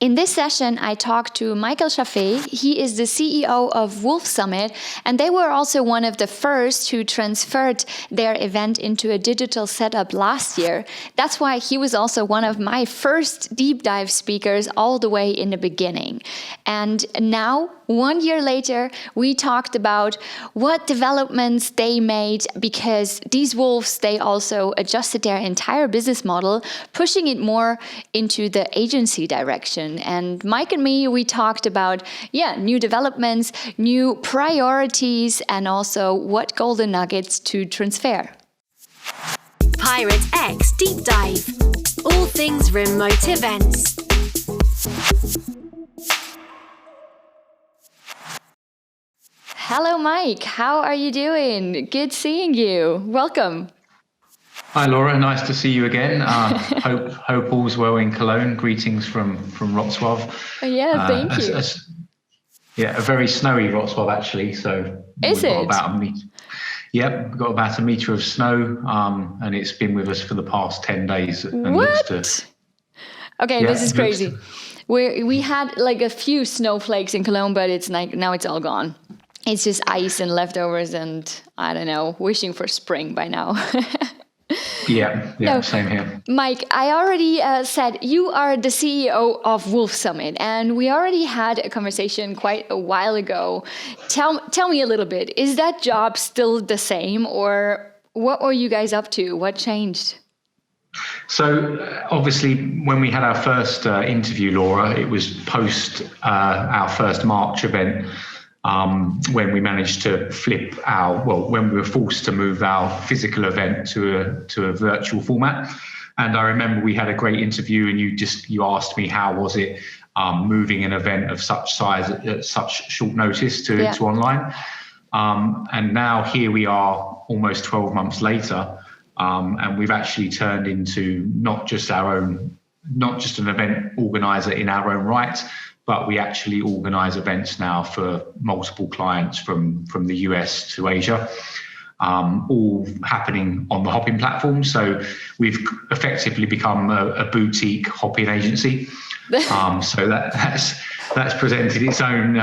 In this session, I talked to Michael Chaffe. He is the CEO of Wolf Summit, and they were also one of the first who transferred their event into a digital setup last year. That's why he was also one of my first deep dive speakers all the way in the beginning. And now, 1 year later, we talked about what developments they made, because these wolves, they also adjusted their entire business model, pushing it more into the agency direction. And Mike and me, we talked about, new developments, new priorities, and also what golden nuggets to transfer. PIRATEx Deep Dive. All things remote events. Hello, Mike. How are you doing? Good seeing you. Welcome. Hi, Laura. Nice to see you again. Hope all's well in Cologne. Greetings from Wrocław. Yeah, thank you. A very snowy Wrocław, actually. So is it? About a meter. Yep, we've got about a meter of snow, and it's been with us for the past 10 days. And what? This is crazy. We had like a few snowflakes in Cologne, but it's like now it's all gone. It's just ice and leftovers, and I don't know, wishing for spring by now. Same here. Mike, I already said you are the CEO of Wolf Summit, and we already had a conversation quite a while ago. Tell me a little bit, is that job still the same, or what were you guys up to? What changed? So obviously, when we had our first interview, Laura, it was post our first March event. When we managed to when we were forced to move our physical event to a virtual format. And I remember we had a great interview, and you asked me how was it moving an event of such size at such short notice to online. And now here we are almost 12 months later, and we've actually turned into not just an event organizer in our own right, but we actually organize events now for multiple clients from the US to Asia, all happening on the Hopin platform. So we've effectively become a boutique Hopin agency. So that's presented its own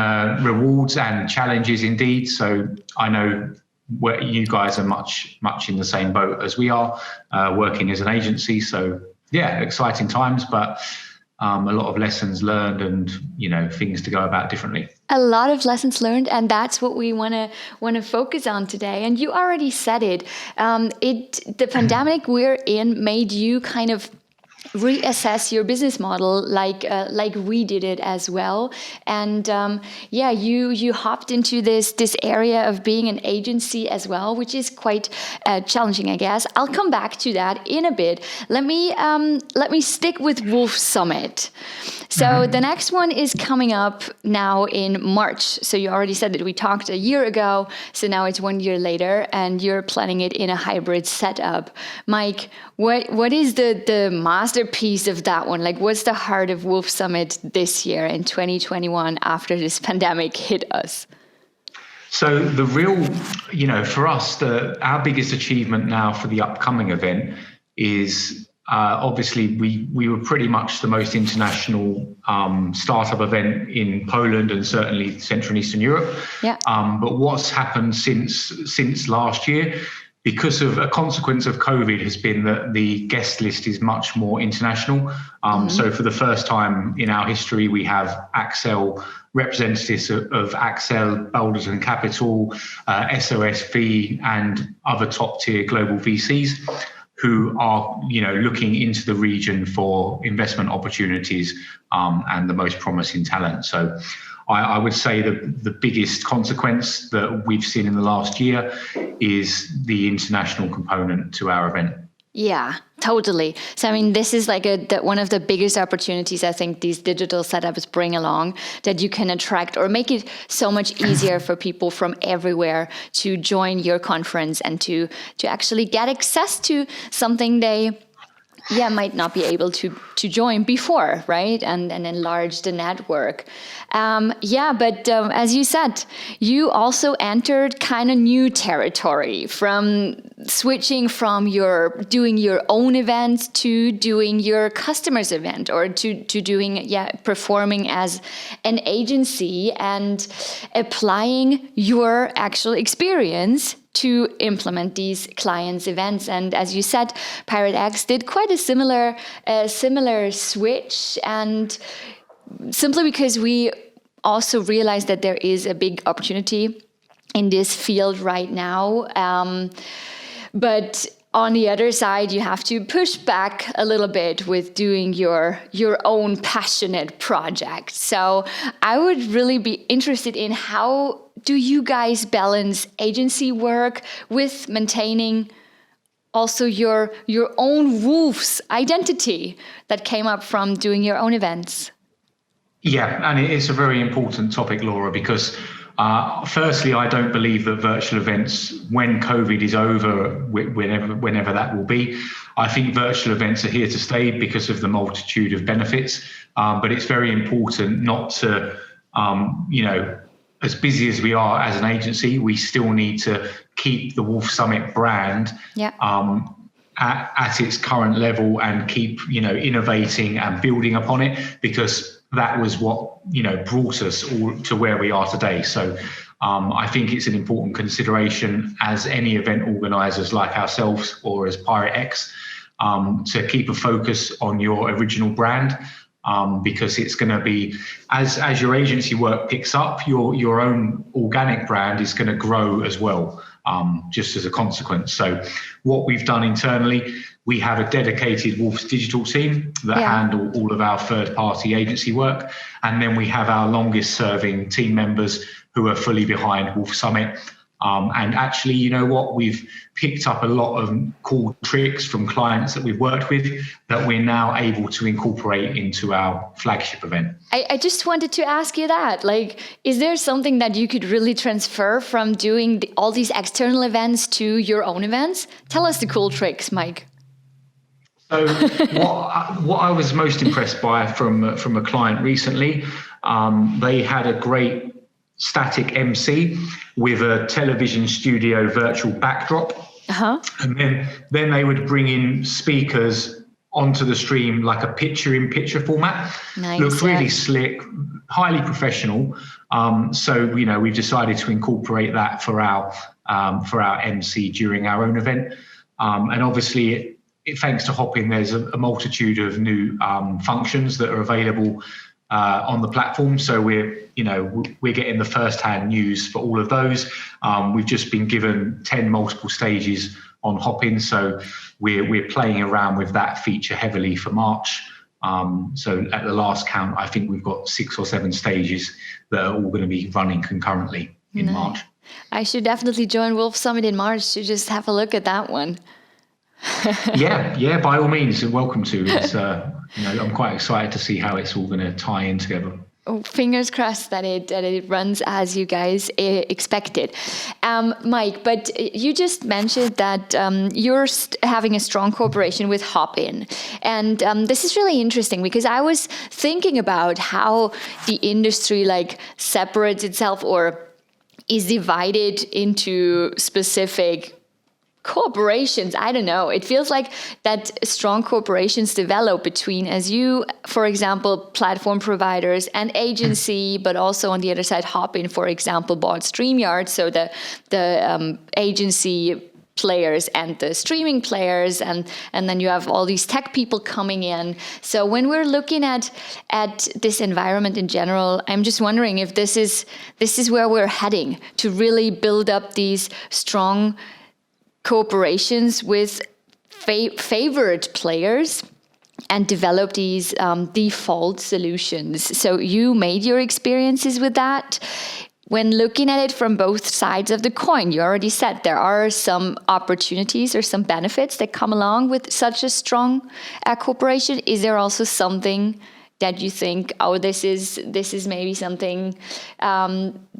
rewards and challenges indeed. So I know where you guys are much in the same boat as we are, working as an agency. So exciting times, but a lot of lessons learned and, things to go about differently. A lot of lessons learned, and that's what we want to focus on today. And you already said it. The pandemic we're in made you kind of reassess your business model like we did it as well. And you hopped into this area of being an agency as well, which is quite challenging, I guess. I'll come back to that in a bit. Let me stick with Wolf Summit. So the next one is coming up now in March. So you already said that we talked a year ago. So now it's 1 year later, and you're planning it in a hybrid setup. Mike, what is the masterpiece of that one? Like, what's the heart of Wolf Summit this year in 2021 after this pandemic hit us? So the real, for us, our biggest achievement now for the upcoming event is obviously we were pretty much the most international startup event in Poland and certainly Central and Eastern Europe. Yeah. But what's happened since last year, because of a consequence of COVID, has been that the guest list is much more international. So for the first time in our history, we have Accel representatives of Accel, Balderton Capital, SOSV, and other top tier global VCs who are, looking into the region for investment opportunities and the most promising talent. So I would say the biggest consequence that we've seen in the last year is the international component to our event. Yeah, totally. So, I mean, this is like one of the biggest opportunities I think these digital setups bring along, that you can attract or make it so much easier for people from everywhere to join your conference and to actually get access to something they might not be able to join before, right? And enlarge the network. But as you said, you also entered kind of new territory from switching from doing your own events to doing your customer's event, or to doing, performing as an agency and applying your actual experience to implement these clients' events. And as you said, PIRATex did quite a similar switch, and simply because we also realized that there is a big opportunity in this field right now. But on the other side, you have to push back a little bit with doing your own passionate project. So I would really be interested in, how do you guys balance agency work with maintaining also your own Wolf's identity that came up from doing your own events? Yeah, and it's a very important topic, Laura, because firstly, I don't believe that virtual events, when COVID is over, whenever that will be, I think virtual events are here to stay because of the multitude of benefits. But it's very important not to, as busy as we are as an agency, we still need to keep the Wolf Summit brand at its current level and keep, innovating and building upon it, because that was what, brought us all to where we are today. So I think it's an important consideration as any event organisers like ourselves, or as PIRATex, to keep a focus on your original brand, because it's going to be, as your agency work picks up, your own organic brand is going to grow as well, just as a consequence. So what we've done internally, we have a dedicated Wolf's digital team that handle all of our third-party agency work. And then we have our longest-serving team members who are fully behind Wolf Summit. And actually, you know what? We've picked up a lot of cool tricks from clients that we've worked with that we're now able to incorporate into our flagship event. I just wanted to ask you that. Is there something that you could really transfer from doing all these external events to your own events? Tell us the cool tricks, Mike. So what I was most impressed by from a client recently, they had a great static MC with a television studio virtual backdrop. And then they would bring in speakers onto the stream like a picture-in-picture format. Nice. Looked really slick, highly professional. So we've decided to incorporate that for our MC during our own event. And obviously, thanks to Hopin, there's a multitude of new functions that are available on the platform. So we're getting the first-hand news for all of those. We've just been given 10 multiple stages on Hopin, so we're playing around with that feature heavily for March. So at the last count, I think we've got 6 or 7 stages that are all going to be running concurrently in March. I should definitely join Wolf Summit in March to just have a look at that one. yeah, by all means, you're welcome to. It's I'm quite excited to see how it's all going to tie in together. Oh, fingers crossed that it runs as you guys expected. Mike, but you just mentioned that you're having a strong cooperation with Hopin. And this is really interesting because I was thinking about how the industry separates itself or is divided into specific corporations. I don't know. It feels like that strong corporations develop between, as you, for example, platform providers and agency, but also on the other side, Hopin, for example, bought StreamYard. So the agency players and the streaming players, and then you have all these tech people coming in. So when we're looking at this environment in general, I'm just wondering if this is where we're heading, to really build up these strong cooperations with favorite players and develop these default solutions. So you made your experiences with that. When looking at it from both sides of the coin, you already said there are some opportunities or some benefits that come along with such a strong cooperation. Is there also something that you think, this is maybe something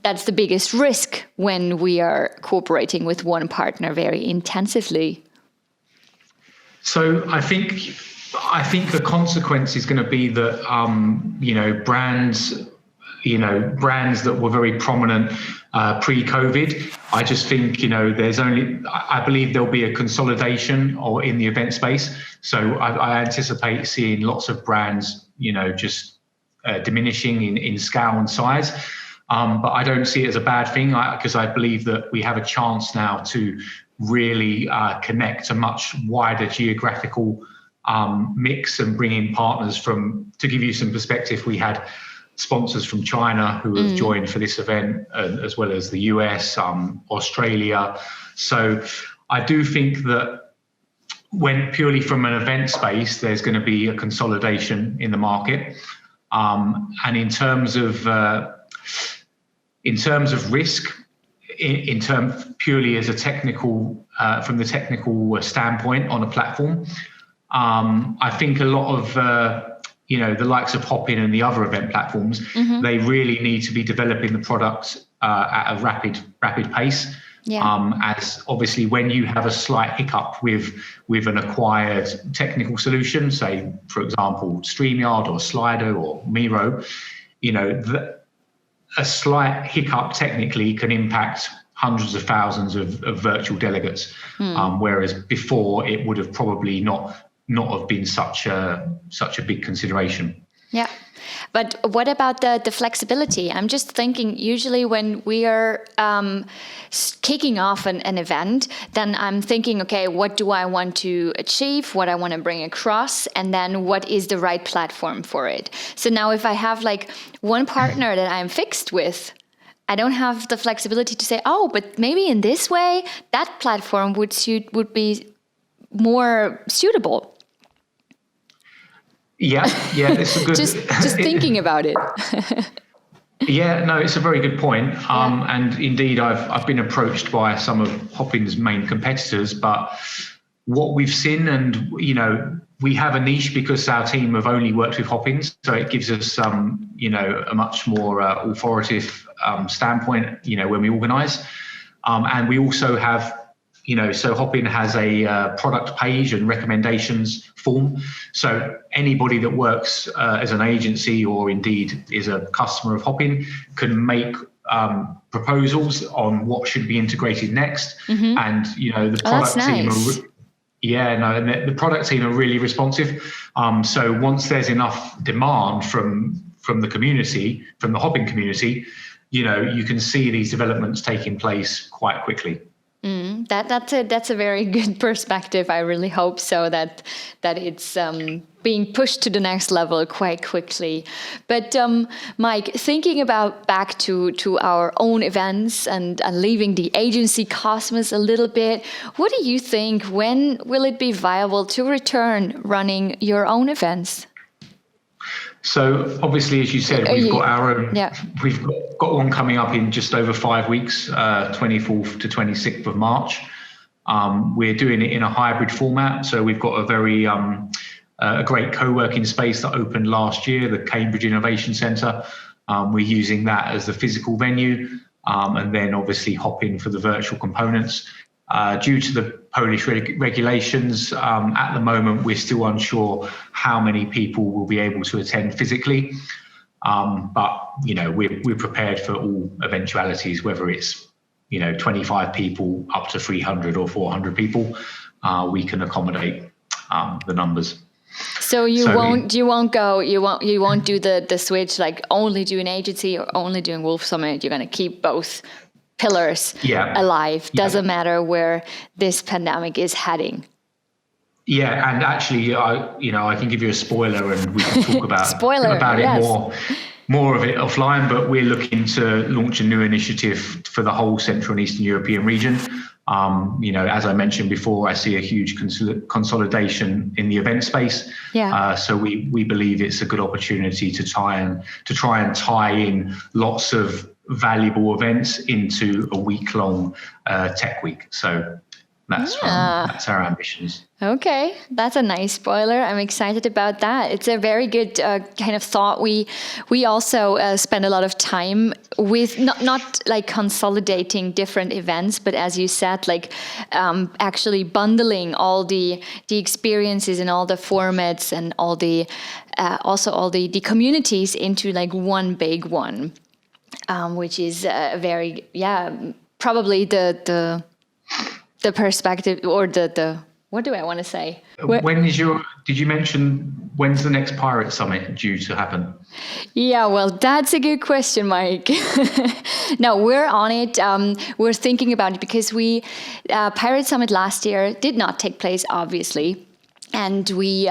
that's the biggest risk when we are cooperating with one partner very intensively? So I think I think the consequence is going to be that brands that were very prominent pre-COVID. I just think I believe there'll be a consolidation or in the event space. So I anticipate seeing lots of brands just diminishing in scale and size. But I don't see it as a bad thing, because I believe that we have a chance now to really connect a much wider geographical mix and bring in partners to give you some perspective, we had sponsors from China who have joined for this event, as well as the US, Australia. So I do think that when purely from an event space, there's going to be a consolidation in the market. And in terms of risk, in terms purely as a technical, from the technical standpoint on a platform, I think a lot of the likes of Hopin and the other event platforms, they really need to be developing the product at a rapid pace. Yeah. As obviously when you have a slight hiccup with an acquired technical solution, say for example StreamYard or Slido or Miro, a slight hiccup technically can impact hundreds of thousands of virtual delegates, whereas before it would have probably not have been such a big consideration. Yeah. But what about the flexibility? I'm just thinking, usually when we are kicking off an event, then I'm thinking, okay, what do I want to achieve? What I want to bring across? And then what is the right platform for it? So now if I have like one partner that I'm fixed with, I don't have the flexibility to say, oh, but maybe in this way, that platform would be more suitable. Yeah, it's a good. just thinking about it. Yeah, no, it's a very good point. And indeed, I've been approached by some of Hopin's main competitors, but what we've seen, and we have a niche because our team have only worked with Hopin, so it gives us a much more authoritative standpoint, when we organise, and we also have. So Hopin has a product page and recommendations form. So anybody that works as an agency or indeed is a customer of Hopin can make proposals on what should be integrated next. And the product team. And the product team are really responsive. So once there's enough demand from the community, from the Hopin community, you can see these developments taking place quite quickly. That's a very good perspective. I really hope so that it's being pushed to the next level quite quickly. But Mike, thinking about back to our own events and leaving the agency cosmos a little bit, what do you think? When will it be viable to return running your own events? So obviously, as you said, we've got our own. Yeah. We've got one coming up in just over 5 weeks, 24th to 26th of March. We're doing it in a hybrid format. So we've got a very a great co-working space that opened last year, the Cambridge Innovation Centre. We're using that as the physical venue, and then obviously Hopin for the virtual components. Due to the Polish regulations, at the moment, we're still unsure how many people will be able to attend physically. But, we're prepared for all eventualities, whether it's, 25 people up to 300 or 400 people, we can accommodate the numbers. So you won't do the switch, like only do an agency or only doing Wolf Summit. You're going to keep both pillars alive. Doesn't matter where this pandemic is heading. Yeah, and actually, I can give you a spoiler, and we can talk about it more of it offline. But we're looking to launch a new initiative for the whole Central and Eastern European region. As I mentioned before, I see a huge consolidation in the event space. Yeah. So we believe it's a good opportunity to try and tie in lots of valuable events into a week-long tech week. So That's our ambitions. Okay, that's a nice spoiler. I'm excited about that. It's a very good kind of thought. We also spend a lot of time with not like consolidating different events, but as you said, like actually bundling all the experiences and all the formats and all the also all the communities into like one big one, which is very probably the perspective or the what do I want to say? Did you mention when's the next Pirate Summit due to happen? Yeah, well, that's a good question, Mike. No, we're on it. We're thinking about it because Pirate Summit last year did not take place, obviously. And we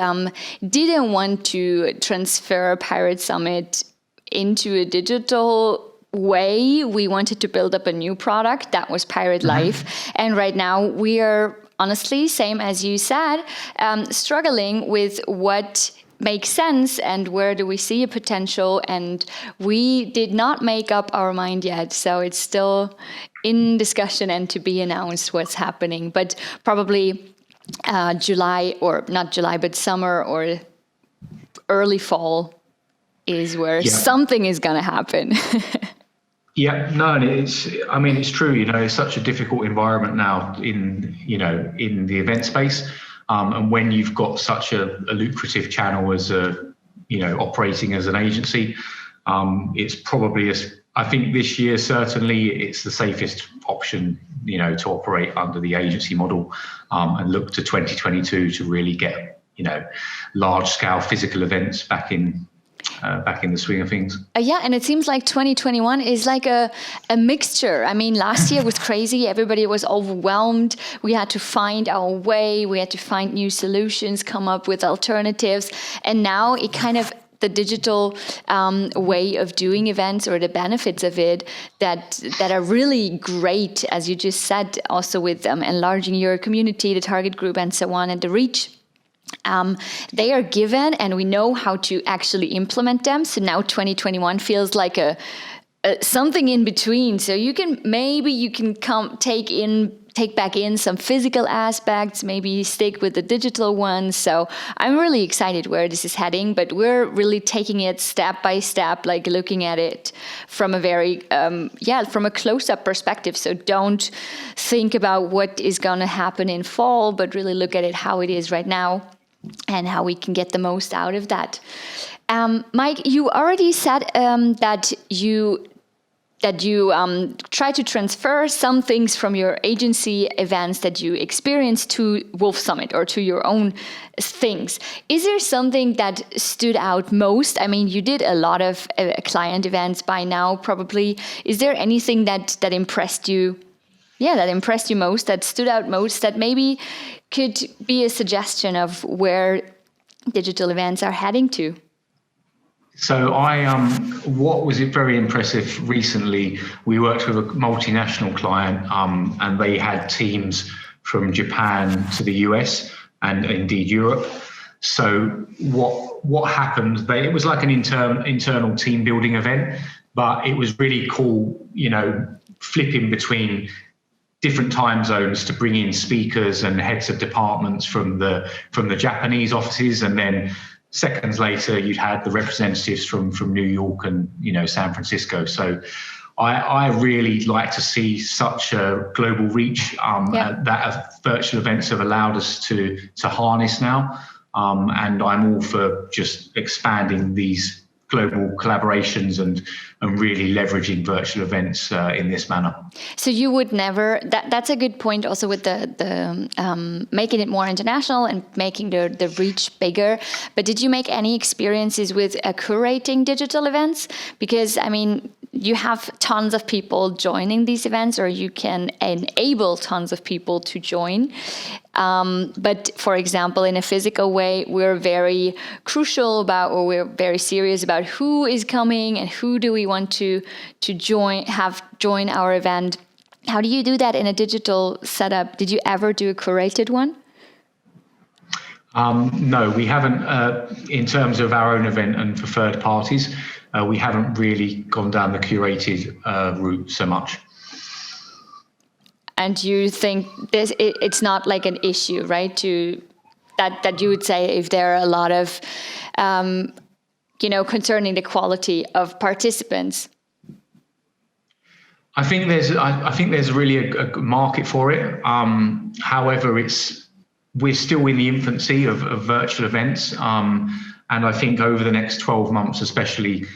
didn't want to transfer Pirate Summit into a digital way. We wanted to build up a new product that was Pirate Life. And right now we are honestly, same as you said, struggling with what makes sense and where do we see a potential. And we did not make up our mind yet. So it's still in discussion and to be announced what's happening. But probably July, or not July, but summer or early fall is where something is going to happen. Yeah, no, and it's true, it's such a difficult environment now in the event space. And when you've got such a lucrative channel as operating as an agency, it's probably, I think this year, certainly it's the safest option, to operate under the agency model, and look to 2022 to really get, large scale physical events back in the swing of things. And it seems like 2021 is like a mixture. I mean, last year was crazy. Everybody was overwhelmed. We had to find our way. We had to find new solutions, come up with alternatives. And now it kind of, the digital way of doing events or the benefits of it that are really great, as you just said, also with enlarging your community, the target group and so on, and the reach. They are given and we know how to actually implement them. So now 2021 feels like a something in between. So you can take back in some physical aspects, maybe stick with the digital ones. So I'm really excited where this is heading, but we're really taking it step by step, like looking at it from a very, from a close-up perspective. So don't think about what is going to happen in fall, but really look at it how it is right now and how we can get the most out of that. Mike, you already said that you try to transfer some things from your agency events that you experienced to Wolf Summit or to your own things. Is there something that stood out most? I mean, you did a lot of client events by now, probably. Is there anything that impressed you? Yeah, that impressed you most, that stood out most, that maybe could be a suggestion of where digital events are heading to? So what was very impressive recently, we worked with a multinational client and they had teams from Japan to the US and indeed Europe. So what happened, it was like an internal team building event, but it was really cool, flipping between different time zones to bring in speakers and heads of departments from the Japanese offices, and then seconds later you'd had the representatives from New York and San Francisco. So I really like to see such a global reach that virtual events have allowed us to harness now, and I'm all for just expanding these global collaborations and really leveraging virtual events in this manner. So you would never, that's a good point also with the making it more international and making the reach bigger. But did you make any experiences with curating digital events? Because I mean, you have tons of people joining these events, or you can enable tons of people to join. But for example, in a physical way, we're very crucial about, or we're very serious about who is coming and who do we want to join our event. How do you do that in a digital setup? Did you ever do a curated one? No, we haven't. In terms of our own event and for third parties, we haven't really gone down the curated route so much. And you think it's not like an issue, right? That you would say if there are a lot of, concerning the quality of participants. I think there's really a market for it. However, we're still in the infancy of virtual events, and I think over the next 12 months, especially,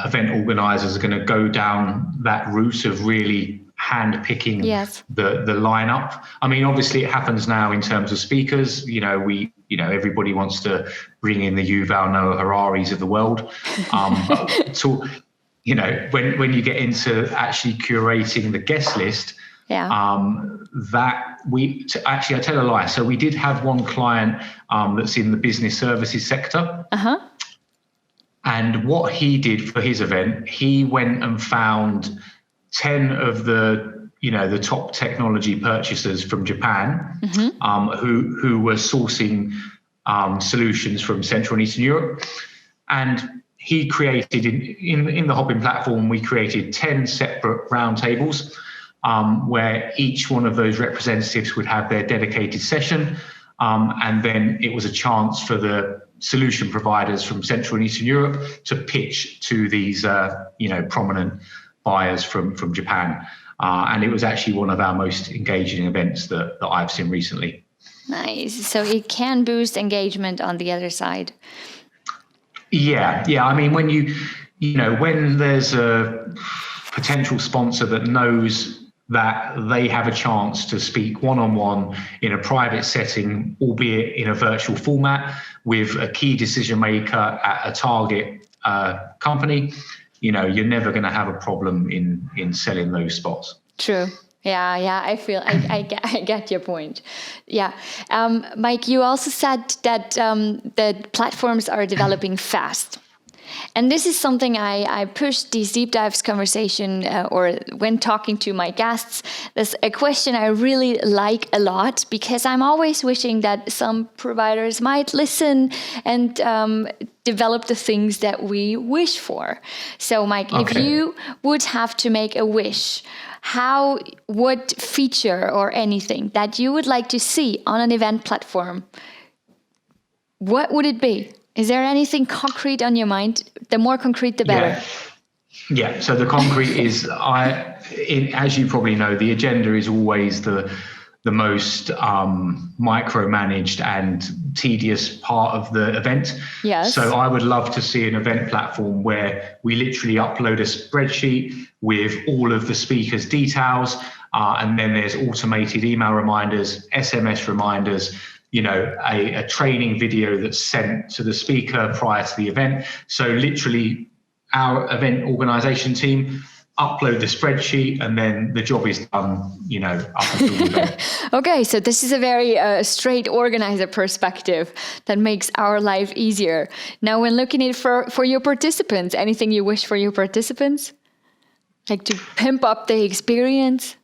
event organisers are going to go down that route of really hand-picking the lineup. I mean, obviously, it happens now in terms of speakers. Everybody wants to bring in the Yuval Noah Hararis of the world, but when you get into actually curating the guest list, I tell a lie. So we did have one client that's in the business services sector. And what he did for his event, he went and found 10 of the top technology purchasers from Japan, who were sourcing solutions from Central and Eastern Europe. And he created, in the Hopin platform, we created 10 separate roundtables, where each one of those representatives would have their dedicated session. And then it was a chance for the solution providers from Central and Eastern Europe to pitch to these, prominent buyers from Japan. And it was actually one of our most engaging events that I've seen recently. Nice. So it can boost engagement on the other side. Yeah. I mean, when there's a potential sponsor that knows that they have a chance to speak one-on-one in a private setting, albeit in a virtual format, with a key decision maker at a target company, you're never going to have a problem in selling those spots. True. Yeah. I feel I get your point. Yeah. Mike, you also said that the platforms are developing fast. And this is something I push these deep dives conversation or when talking to my guests. There's a question I really like a lot, because I'm always wishing that some providers might listen and develop the things that we wish for. So, Mike, if you would have to make a wish, what feature or anything that you would like to see on an event platform, what would it be? Is there anything concrete on your mind? The more concrete, the better. Yeah. So the concrete is, as you probably know, the agenda is always the most micromanaged and tedious part of the event. Yes. So I would love to see an event platform where we literally upload a spreadsheet with all of the speakers' details, and then there's automated email reminders, SMS reminders, a training video that's sent to the speaker prior to the event. So literally our event organization team upload the spreadsheet, and then the job is done, up until the event. Okay, so this is a very straight organizer perspective that makes our life easier. Now, when looking at it for your participants, anything you wish for your participants? Like to pimp up the experience?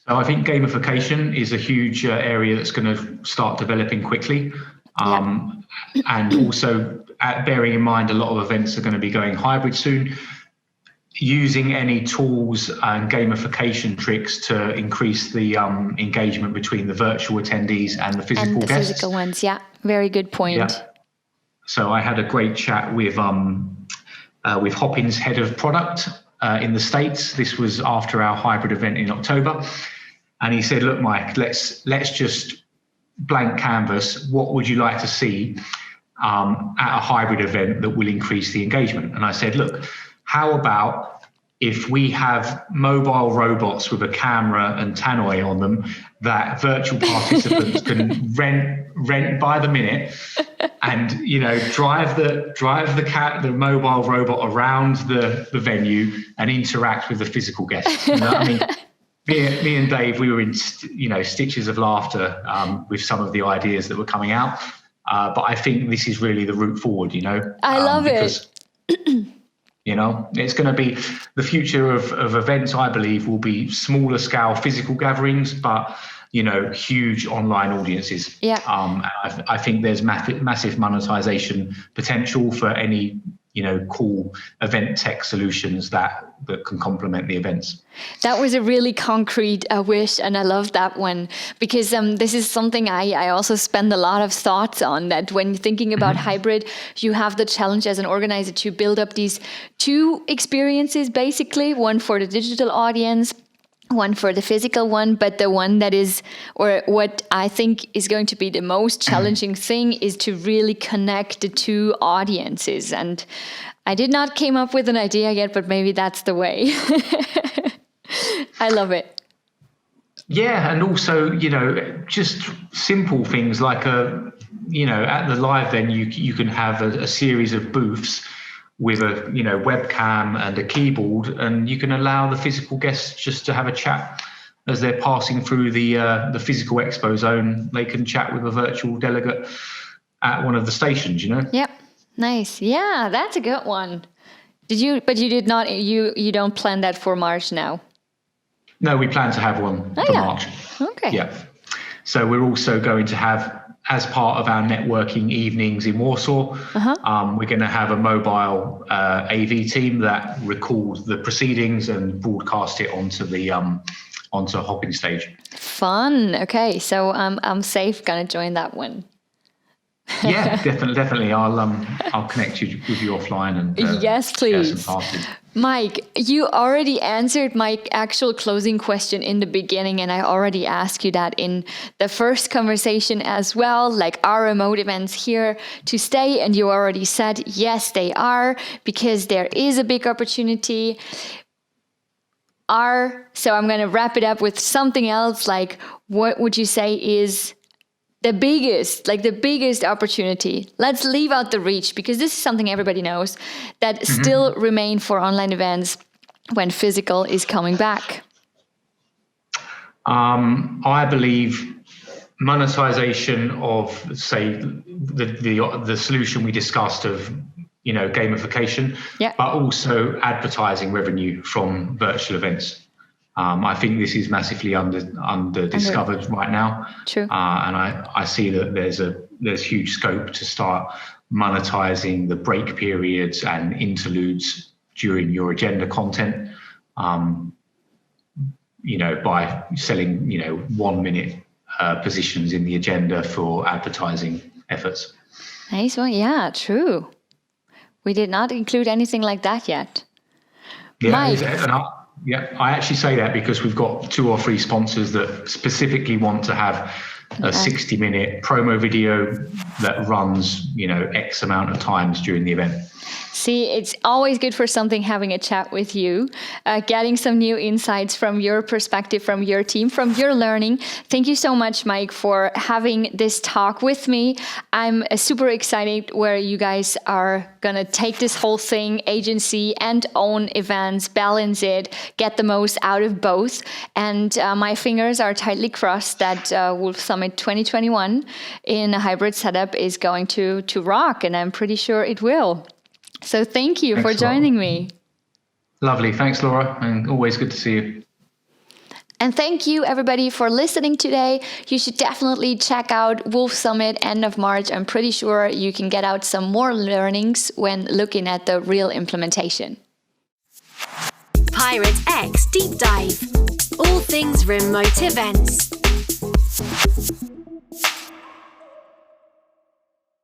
So I think gamification is a huge area that's going to start developing quickly. And also bearing in mind a lot of events are going to be going hybrid soon, using any tools and gamification tricks to increase the engagement between the virtual attendees and the physical guests. And the physical ones, very good point. Yeah. So I had a great chat with Hopin's head of product in the States. This was after our hybrid event in October. And he said, look, Mike, let's just blank canvas. What would you like to see at a hybrid event that will increase the engagement? And I said, look, how about if we have mobile robots with a camera and tannoy on them that virtual participants can rent by the minute, and drive the mobile robot around the venue and interact with the physical guests. I mean, me and Dave, we were in stitches of laughter with some of the ideas that were coming out. But I think this is really the route forward. I love it. It's going to be the future of events. I believe will be smaller scale physical gatherings, but huge online audiences. Yeah. I think there's massive monetization potential for any cool event tech solutions that can complement the events. That was a really concrete wish, and I love that one, because this is something I also spend a lot of thoughts on, that when thinking about hybrid, you have the challenge as an organizer to build up these two experiences, basically, one for the digital audience, one for the physical one, but the one that is, or what I think is going to be the most challenging thing, is to really connect the two audiences. And I did not came up with an idea yet, but maybe that's the way. I love it. Yeah, and also, just simple things like at the live, then you can have a series of booths with a webcam and a keyboard, and you can allow the physical guests just to have a chat as they're passing through the physical expo zone. They can chat with a virtual delegate at one of the stations. Yep, nice. Yeah, that's a good one. You did not. You don't plan that for March now? No, we plan to have one for March. Okay. Yeah. So we're also going to have, as part of our networking evenings in Warsaw, we're going to have a mobile AV team that record the proceedings and broadcast it onto a hopping stage. Fun. Okay, so I'm safe. Gonna join that one. Yeah, definitely. I'll connect you with you offline and yes, please. Get some passes. Mike, you already answered my actual closing question in the beginning, and I already asked you that in the first conversation as well. Like, are remote events here to stay? And you already said, yes, they are, because there is a big opportunity. So I'm going to wrap it up with something else. Like, what would you say is the biggest opportunity? Let's leave out the reach, because this is something everybody knows, that still remain for online events when physical is coming back. I believe monetization of, say, the solution we discussed of gamification, but also advertising revenue from virtual events. I think this is massively under discovered right now. True. And I see that there's huge scope to start monetizing the break periods and interludes during your agenda content, by selling 1 minute positions in the agenda for advertising efforts. Nice one. Yeah, true. We did not include anything like that yet. Yeah, Mike. I actually say that because we've got 2 or 3 sponsors that specifically want to have a 60-minute promo video that runs, X amount of times during the event. See, it's always good for something having a chat with you, getting some new insights from your perspective, from your team, from your learning. Thank you so much, Mike, for having this talk with me. I'm super excited where you guys are going to take this whole thing, agency and own events, balance it, get the most out of both. And my fingers are tightly crossed that Wolf Summit 2021 in a hybrid setup is going to rock, and I'm pretty sure it will. So thank you for joining me. Lovely. Thanks, Laura. And always good to see you. And thank you, everybody, for listening today. You should definitely check out Wolf Summit end of March. I'm pretty sure you can get out some more learnings when looking at the real implementation. PIRATEx Deep Dive. All things remote events.